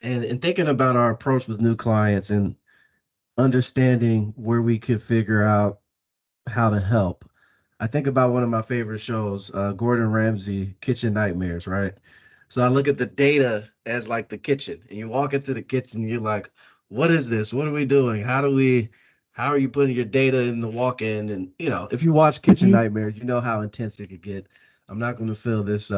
And thinking about our approach with new clients and understanding where we could figure out how to help. I think about one of my favorite shows, Gordon Ramsay, Kitchen Nightmares, right? So I look at the data as like the kitchen, and you walk into the kitchen, and you're like, what is this? What are we doing? How are you putting your data in the walk-in? And if you watch Kitchen Mhm. Nightmares, you know how intense it could get. I'm not going to fill this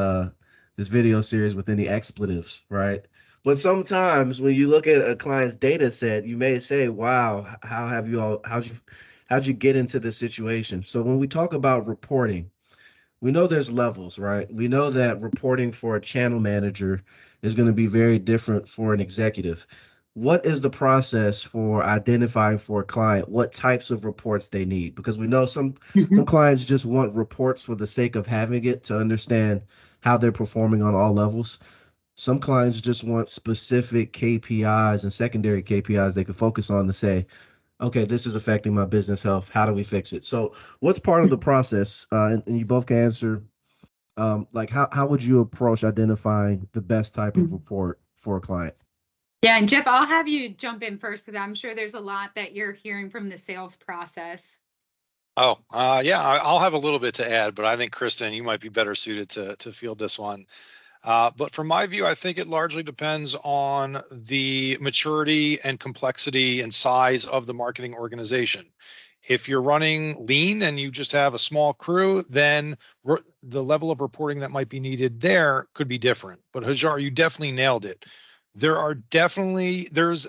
video series with any expletives, right? But sometimes when you look at a client's data set, you may say, wow, how'd you get into this situation? So when we talk about reporting, we know there's levels, right? We know that reporting for a channel manager is going to be very different for an executive. What is the process for identifying for a client what types of reports they need? Because we know some Mhm. clients just want reports for the sake of having it to understand how they're performing on all levels. Some clients just want specific KPIs and secondary KPIs they can focus on to say, okay, this is affecting my business health. How do we fix it? So, what's part of the process? And you both can answer. Like, how would you approach identifying the best type of Mhm. report for a client? Yeah, and Jeff, I'll have you jump in first because I'm sure there's a lot that you're hearing from the sales process. Oh, yeah, I'll have a little bit to add, but I think Kristen, you might be better suited to field this one. But from my view, I think it largely depends on the maturity and complexity and size of the marketing organization. If you're running lean and you just have a small crew, then the level of reporting that might be needed there could be different. But Hajar, you definitely nailed it. There's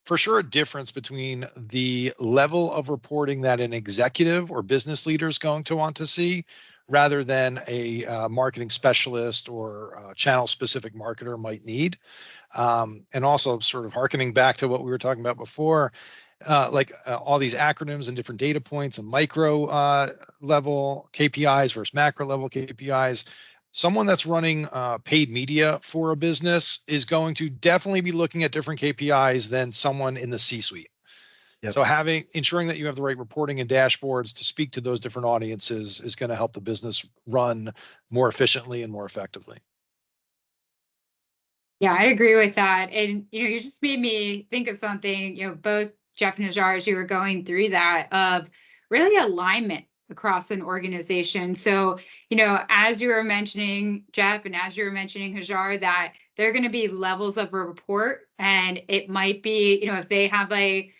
for sure a difference between the level of reporting that an executive or business leader is going to want to see rather than a marketing specialist or channel specific marketer might need. And also sort of harkening back to what we were talking about before, all these acronyms and different data points and micro level KPIs versus macro level KPIs. Someone that's running paid media for a business is going to definitely be looking at different KPIs than someone in the C-suite. Yep. So ensuring that you have the right reporting and dashboards to speak to those different audiences is going to help the business run more efficiently and more effectively. Yeah, I agree with that. And, you just made me think of something, both Jeff and Hajar, as you were going through that, of really alignment across an organization. So, as you were mentioning, Jeff, and as you were mentioning, Hajar, that there are going to be levels of a report. And it might be, if they have a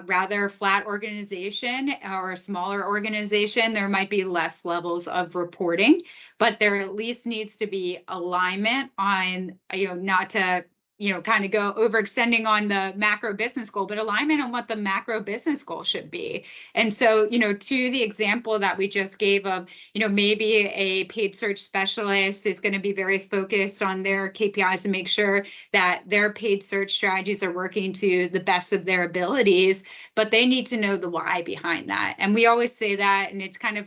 rather flat organization or a smaller organization, there might be less levels of reporting, but there at least needs to be alignment on, not to, kind of go overextending on the macro business goal, but alignment on what the macro business goal should be. And so, to the example that we just gave of, maybe a paid search specialist is going to be very focused on their KPIs to make sure that their paid search strategies are working to the best of their abilities, but they need to know the why behind that. And we always say that, and it's kind of,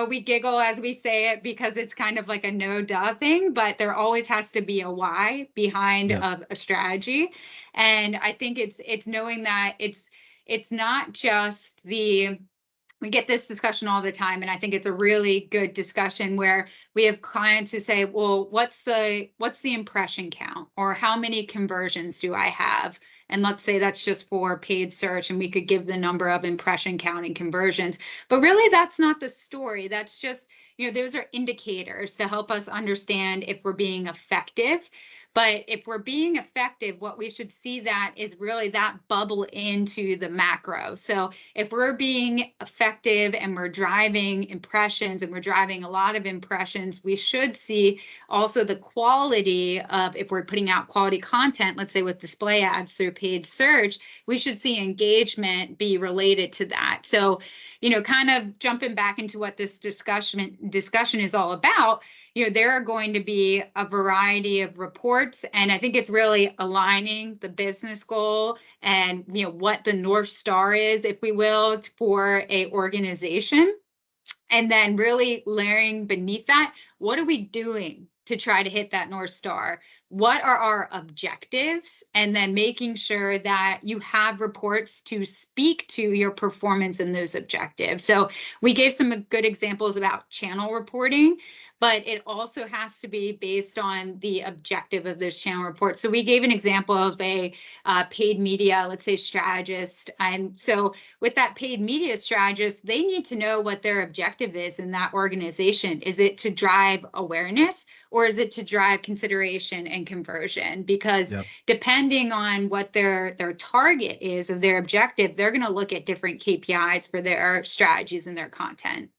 we giggle as we say it because it's kind of like a no duh thing, but there always has to be a why behind Yep. a strategy. And I think it's knowing that it's not just we get this discussion all the time, and I think it's a really good discussion where we have clients who say, well, what's the impression count, or how many conversions do I have? And let's say that's just for paid search, and we could give the number of impression count and conversions. But really, that's not the story. That's just, those are indicators to help us understand if we're being effective. But if we're being effective, what we should see that is really that bubble into the macro. So if we're being effective and we're driving impressions and we're driving a lot of impressions, we should see also the quality of, if we're putting out quality content, let's say with display ads through paid search, we should see engagement be related to that. So, kind of jumping back into what this discussion is all about, there are going to be a variety of reports, and I think it's really aligning the business goal and, what the North Star is, if we will, for a organization. And then really layering beneath that, what are we doing to try to hit that North Star? What are our objectives? And then making sure that you have reports to speak to your performance in those objectives. So we gave some good examples about channel reporting, but it also has to be based on the objective of those channel reports. So we gave an example of a paid media, let's say strategist. And so with that paid media strategist, they need to know what their objective is in that organization. Is it to drive awareness, or is it to drive consideration and conversion? Because depending on what their target is of their objective, they're going to look at different KPIs for their strategies and their content.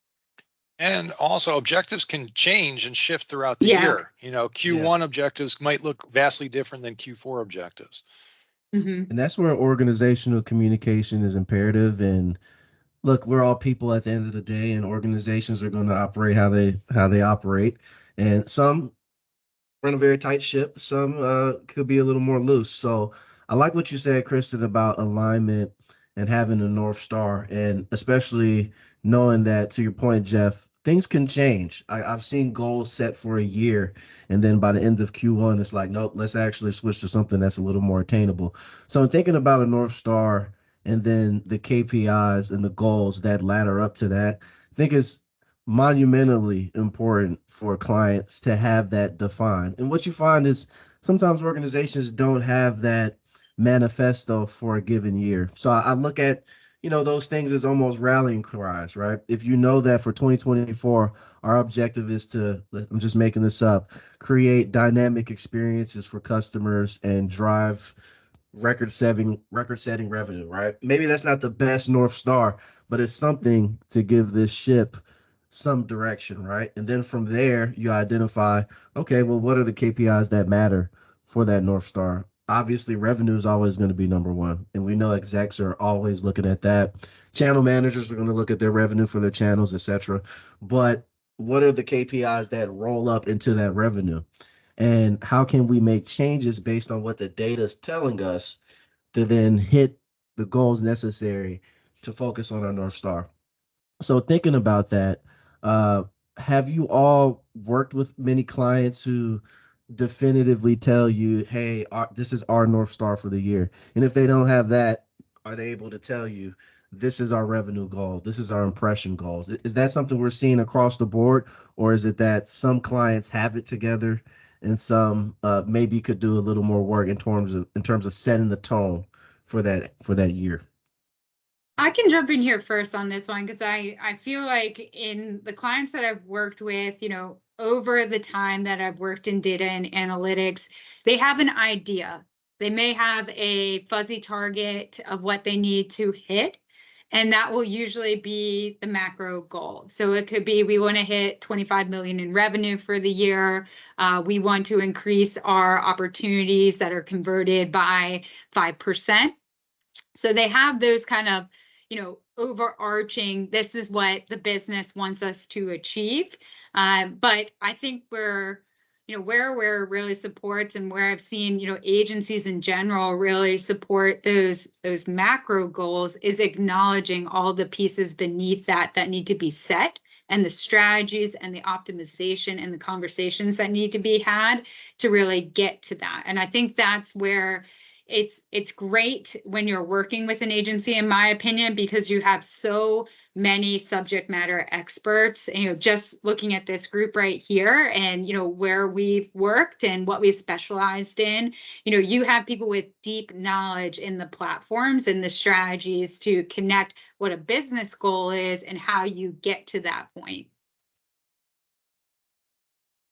And also objectives can change and shift throughout the year. You know, Q1 objectives might look vastly different than Q4 objectives. And that's where organizational communication is imperative. And look, we're all people at the end of the day, and organizations are going to operate how they operate. And some run a very tight ship. Some could be a little more loose. So I like what you said, Kristen, about alignment and having a North Star, and especially knowing that, to your point, Jeff, things can change. I've seen goals set for a year, and then by the end of Q1, it's like, nope, let's actually switch to something that's a little more attainable. So I'm thinking about a North Star and then the KPIs and the goals that ladder up to that. I think it's monumentally important for clients to have that defined. And what you find is sometimes organizations don't have that manifesto for a given year. So I look at, those things as almost rallying cries, right? If you know that for 2024, our objective is to, I'm just making this up, create dynamic experiences for customers and drive record-setting revenue, right? Maybe that's not the best North Star, but it's something to give this ship some direction, right? And then from there, you identify, okay, well, what are the KPIs that matter for that North Star? Obviously, revenue is always going to be number one, and we know execs are always looking at that. Channel managers are going to look at their revenue for their channels, etc. But what are the KPIs that roll up into that revenue? And how can we make changes based on what the data is telling us to then hit the goals necessary to focus on our North Star? So thinking about that, have you all worked with many clients who definitively tell you, hey, this is our North Star for the year? And if they don't have that, are they able to tell you, this is our revenue goal, this is our impression goals? Is that something we're seeing across the board, or is it that some clients have it together and some maybe could do a little more work in terms of setting the tone for that year? I can jump in here first on this one because I feel like in the clients that I've worked with, over the time that I've worked in data and analytics, they have an idea. They may have a fuzzy target of what they need to hit, and that will usually be the macro goal. So it could be, we want to hit 25 million in revenue for the year. We want to increase our opportunities that are converted by 5%. So they have those kind of, overarching, this is what the business wants us to achieve. But I think where really supports, and where I've seen, agencies in general really support those macro goals, is acknowledging all the pieces beneath that need to be set, and the strategies and the optimization and the conversations that need to be had to really get to that. And I think that's where it's great when you're working with an agency, in my opinion, because you have so many subject matter experts. Just looking at this group right here, and where we've worked and what we've specialized in, you have people with deep knowledge in the platforms and the strategies to connect what a business goal is and how you get to that point.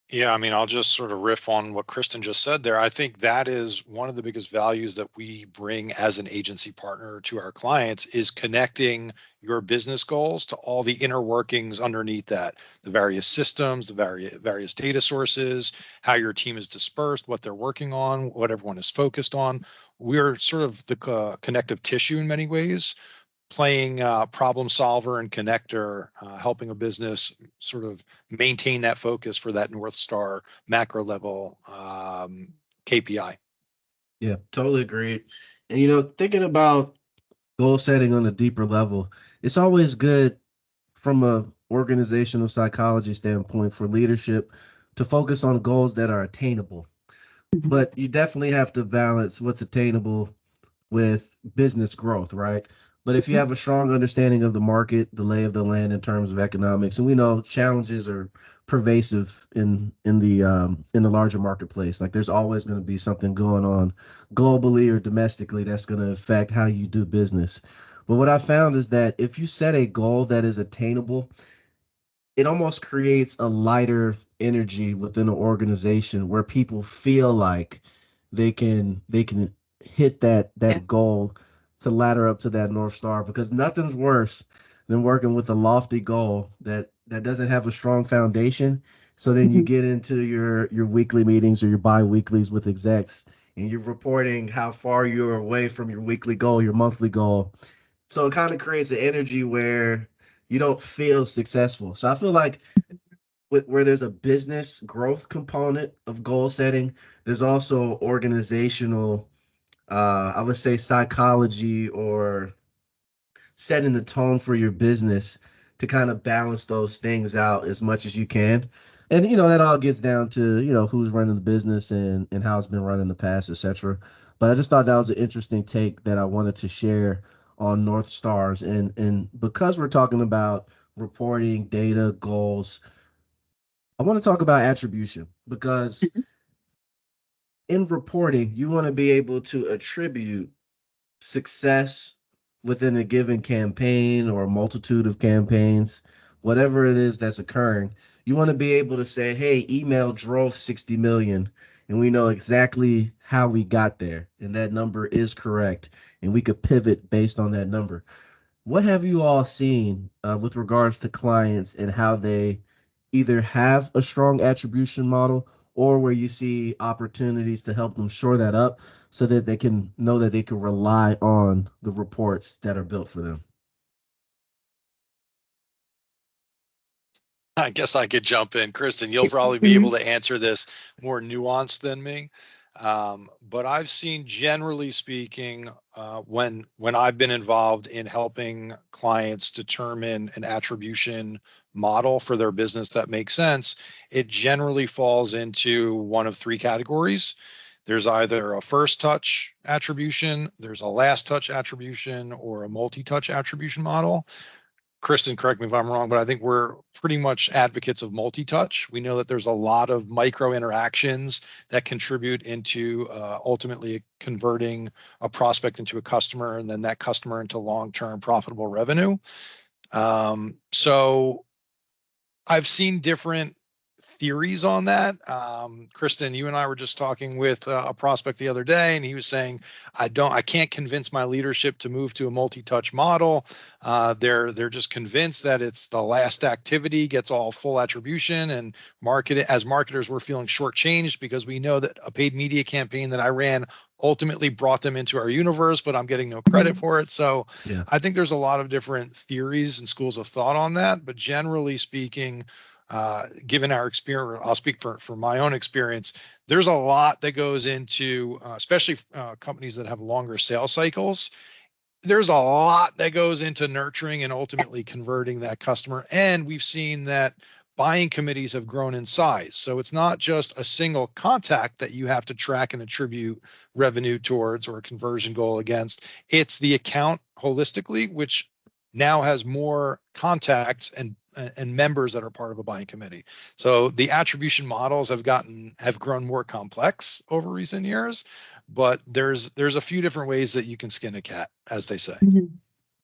Yeah, I mean, I'll just sort of riff on what Kristen just said there. I think that is one of the biggest values that we bring as an agency partner to our clients, is connecting your business goals to all the inner workings underneath that, the various systems, the various data sources, how your team is dispersed, what they're working on, what everyone is focused on. We're sort of the connective tissue in many ways, playing problem solver and connector, helping a business sort of maintain that focus for that North Star macro level KPI. Yeah, totally agreed. And thinking about goal setting on a deeper level, it's always good from a organizational psychology standpoint for leadership to focus on goals that are attainable. But you definitely have to balance what's attainable with business growth, right? But if you have a strong understanding of the market, the lay of the land in terms of economics, and we know challenges are pervasive in the larger marketplace. Like there's always going to be something going on globally or domestically that's going to affect how you do business. But what I found is that if you set a goal that is attainable, it almost creates a lighter energy within an organization where people feel like they can hit that Yeah. goal to ladder up to that North Star, because nothing's worse than working with a lofty goal that doesn't have a strong foundation. So then you Mhm. get into your weekly meetings or your bi-weeklies with execs, and you're reporting how far you're away from your weekly goal, your monthly goal. So it kind of creates an energy where you don't feel successful. So I feel like where there's a business growth component of goal setting, there's also organizational, I would say psychology or setting the tone for your business to kind of balance those things out as much as you can. And that all gets down to who's running the business and how it's been run in the past, etc. But I just thought that was an interesting take that I wanted to share on North Stars. And because we're talking about reporting, data, goals, I want to talk about attribution, because in reporting, you want to be able to attribute success within a given campaign or a multitude of campaigns, whatever it is that's occurring. You want to be able to say, hey, email drove 60 million, and we know exactly how we got there, and that number is correct, and we could pivot based on that number. What have you all seen with regards to clients and how they either have a strong attribution model, or where you see opportunities to help them shore that up so that they can know that they can rely on the reports that are built for them? I guess I could jump in. Kristen, you'll probably be able Mhm. to answer this more nuanced than me. But I've seen, generally speaking, when I've been involved in helping clients determine an attribution model for their business that makes sense, it generally falls into one of three categories. There's either a first touch attribution, there's a last touch attribution, or a multi-touch attribution model. Kristen, correct me if I'm wrong, but I think we're pretty much advocates of multi-touch. We know that there's a lot of micro interactions that contribute into ultimately converting a prospect into a customer, and then that customer into long-term profitable revenue. So I've seen different theories on that. Kristen, you and I were just talking with a prospect the other day, and he was saying, I can't convince my leadership to move to a multi-touch model. They're just convinced that it's the last activity gets all full attribution, and as marketers, we're feeling shortchanged because we know that a paid media campaign that I ran ultimately brought them into our universe, but I'm getting no credit for it. So Yeah, I think there's a lot of different theories and schools of thought on that, but generally speaking, given our experience, I'll speak for my own experience. There's a lot that goes into, especially companies that have longer sales cycles. There's a lot that goes into nurturing and ultimately converting that customer. And we've seen that buying committees have grown in size. So it's not just a single contact that you have to track and attribute revenue towards or a conversion goal against. It's the account holistically, which now has more contacts and members that are part of a buying committee. So the attribution models have grown more complex over recent years, but there's a few different ways that you can skin a cat, as they say. Mhm.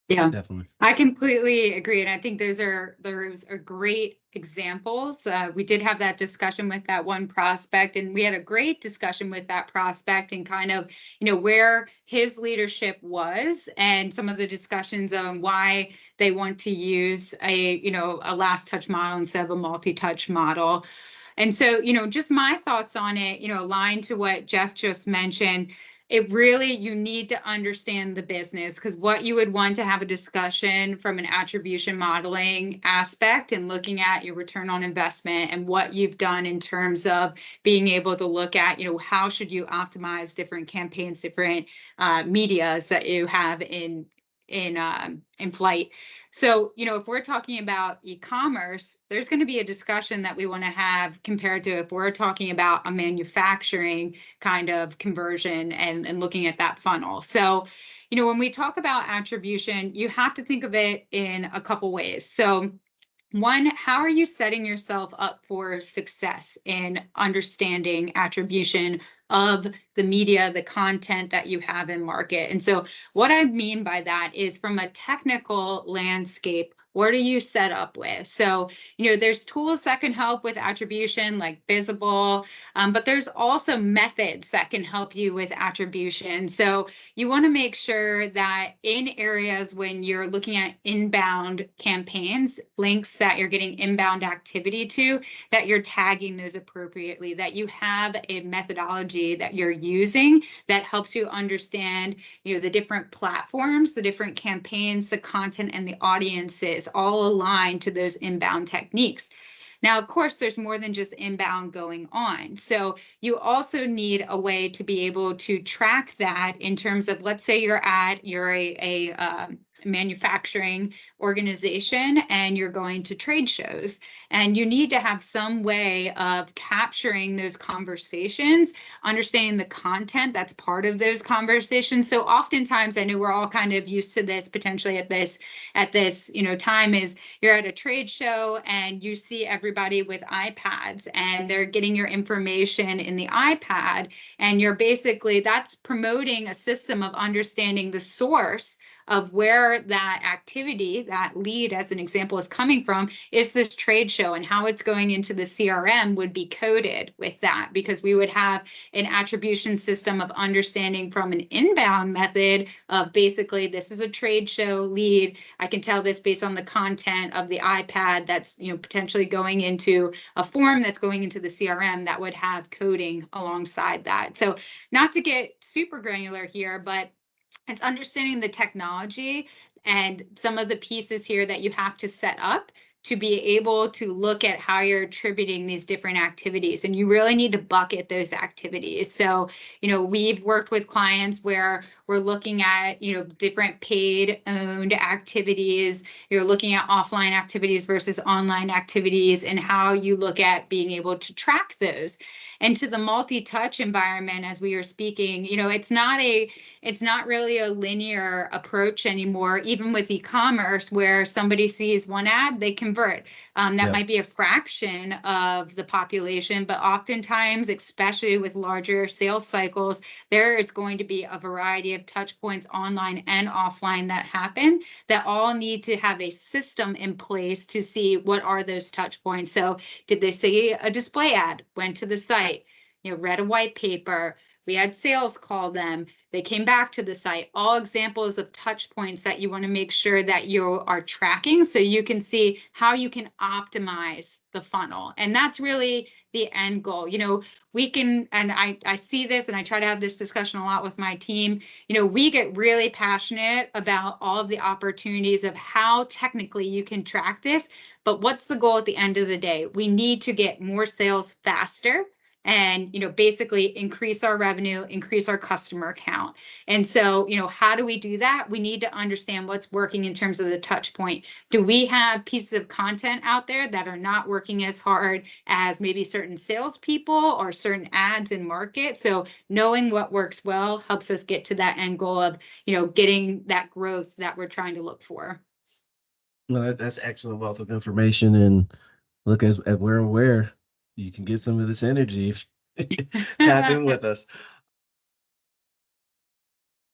Yeah, definitely. I completely agree. And I think those are great examples. We did have that discussion with that one prospect, and we had a great discussion with that prospect and kind of, where his leadership was and some of the discussions on why they want to use a last touch model instead of a multi-touch model. And so, just my thoughts on it, aligned to what Jeff just mentioned. It really, you need to understand the business, because what you would want to have a discussion from an attribution modeling aspect and looking at your return on investment and what you've done in terms of being able to look at, how should you optimize different campaigns, different medias that you have in flight. So, if we're talking about e-commerce, there's going to be a discussion that we want to have compared to if we're talking about a manufacturing kind of conversion and looking at that funnel. So, when we talk about attribution, you have to think of it in a couple ways. So one, how are you setting yourself up for success in understanding attribution of the media, the content that you have in market? And so what I mean by that is from a technical landscape, what are you set up with? So, there's tools that can help with attribution like Visible, but there's also methods that can help you with attribution. So you want to make sure that in areas when you're looking at inbound campaigns, links that you're getting inbound activity to, that you're tagging those appropriately, that you have a methodology that you're using that helps you understand, the different platforms, the different campaigns, the content, and the audiences all aligned to those inbound techniques. Now, of course, there's more than just inbound going on. So you also need a way to be able to track that in terms of, let's say you're a manufacturing organization and you're going to trade shows, and you need to have some way of capturing those conversations, understanding the content that's part of those conversations. So oftentimes, I know we're all kind of used to this potentially at this time, is you're at a trade show and you see everybody with iPads and they're getting your information in the iPad, and that's promoting a system of understanding the source of where that activity, that lead as an example, is coming from, is this trade show, and how it's going into the CRM would be coded with that, because we would have an attribution system of understanding from an inbound method of basically, this is a trade show lead. I can tell this based on the content of the iPad that's potentially going into a form that's going into the CRM that would have coding alongside that. So not to get super granular here, but it's understanding the technology and some of the pieces here that you have to set up to be able to look at how you're attributing these different activities. And you really need to bucket those activities. So, we've worked with clients where we're looking at, different paid owned activities. You're looking at offline activities versus online activities, and how you look at being able to track those. And to the multi-touch environment, as we were speaking, it's not really a linear approach anymore, even with e-commerce, where somebody sees one ad, they convert. That might be a fraction of the population, but oftentimes, especially with larger sales cycles, there is going to be a variety of touch points online and offline that happen, that all need to have a system in place to see what are those touch points. So did they see a display ad, went to the site, read a white paper, we had sales call them, they came back to the site, all examples of touch points that you want to make sure that you are tracking, so you can see how you can optimize the funnel. And that's really the end goal. We can, and I see this, and I try to have this discussion a lot with my team, we get really passionate about all of the opportunities of how technically you can track this, but what's the goal at the end of the day? We need to get more sales faster, and basically increase our revenue, increase our customer count. And so how do we do that? We need to understand what's working in terms of the touch point. Do we have pieces of content out there that are not working as hard as maybe certain salespeople or certain ads in market? So knowing what works well helps us get to that end goal of getting that growth that we're trying to look for. Well, that's excellent wealth of information. And look, as we're aware, you can get some of this energy if tap in with us.